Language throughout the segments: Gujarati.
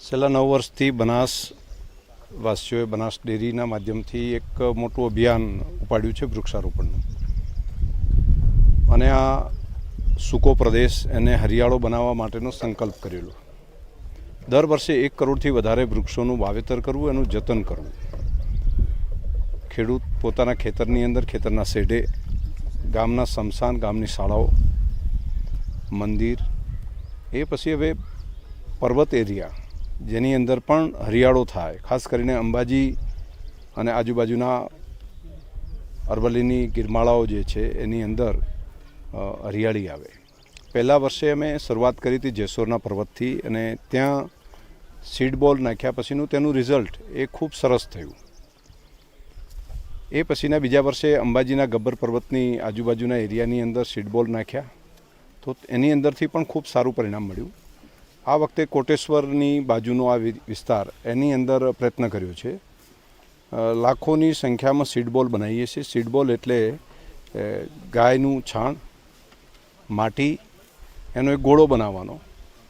છેલ્લા 9 વર્ષથી બનાસવાસીઓએ બનાસ ડેરીના માધ્યમથી એક મોટું અભિયાન ઉપાડ્યું છે વૃક્ષારોપણનું. અને આ સૂકો પ્રદેશ એને હરિયાળો બનાવવા માટેનો સંકલ્પ કરેલો. દર વર્ષે 1 કરોડથી વધારે વૃક્ષોનું વાવેતર કરવું, એનું જતન કરવું. ખેડૂત પોતાના ખેતરની અંદર, ખેતરના શેઢે, ગામના સ્મશાન, ગામની શાળાઓ, મંદિર, એ પછી હવે પર્વત એરિયા જેની અંદર પણ હરિયાળો થાય. ખાસ કરીને અંબાજી અને આજુબાજુના અરવલ્લીની ગિરમાળાઓ જે છે એની અંદર હરિયાળી આવે. પહેલા વર્ષે અમે શરૂઆત કરી હતી જેસોરના પર્વતથી, અને ત્યાં સીડ બોલ નાખ્યા પછીનું તેનું રિઝલ્ટ એ ખૂબ સરસ થયું. એ પછીના બીજા વર્ષે અંબાજીના ગબ્બર પર્વતની આજુબાજુના એરિયાની અંદર સીડ બોલ નાખ્યા, તો એની અંદરથી પણ ખૂબ સારું પરિણામ મળ્યું. આ વખતે કોટેશ્વરની બાજુનો આ વિસ્તાર, એની અંદર પ્રયત્ન કર્યો છે. લાખોની સંખ્યામાં સીડ બોલ બનાવીએ છીએ. સીડ બોલ એટલે ગાયનું છાણ, માટી, એનો એક ગોળો બનાવવાનો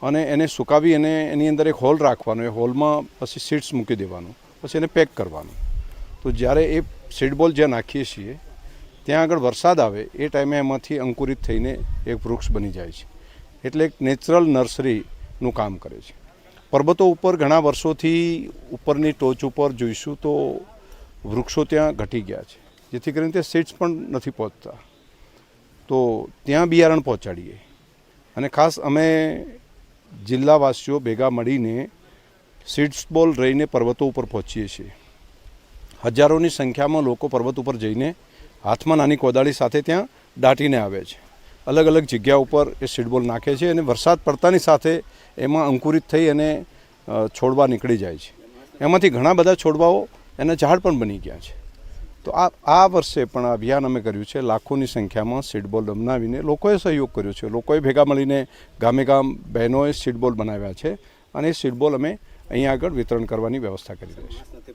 અને એને સુકાવી અને એની અંદર એક હોલ રાખવાનો. એ હોલમાં પછી સીડ્સ મૂકી દેવાનું, પછી એને પેક કરવાનું. તો જ્યારે એ સીડ બોલ જ્યાં નાખીએ છીએ ત્યાં આગળ વરસાદ આવે એ ટાઈમે એમાંથી અંકુરિત થઈને એક વૃક્ષ બની જાય છે. એટલે એક નેચરલ નર્સરીનું કામ કરે છે. પર્વતો ઉપર ઘણા વર્ષોથી ઉપરની ટોચ ઉપર જોઈશું તો વૃક્ષો ત્યાં ઘટી ગયા છે, જેથી કરીને તે સીડ્સ પણ નથી પહોંચતા. તો ત્યાં બિયારણ પહોંચાડીએ. અને ખાસ અમે જિલ્લાવાસીઓ ભેગા મળીને સીડ્સ બોલ રહીને પર્વતો ઉપર પહોંચીએ છીએ. હજારોની સંખ્યામાં લોકો પર્વત ઉપર જઈને હાથમાં નાની કોદાળી સાથે ત્યાં દાટીને આવે છે. અલગ અલગ જગ્યા ઉપર એ સીડબોલ નાખે છે અને વરસાદ પડતાની સાથે એમાં અંકુરિત થઈ અને છોડવા નીકળી જાય છે. એમાંથી ઘણા બધા છોડવાઓ એના ઝાડ પણ બની ગયા છે. તો આ વર્ષે પણ આ અભિયાન અમે કર્યું છે. લાખોની સંખ્યામાં સીડબોલ બનાવીને લોકોએ સહયોગ કર્યો છે. લોકોએ ભેગા મળીને ગામે ગામ બહેનોએ સીડબોલ બનાવ્યા છે અને એ સીડબોલ અમે અહીંયા આગળ વિતરણ કરવાની વ્યવસ્થા કરી રહી છે.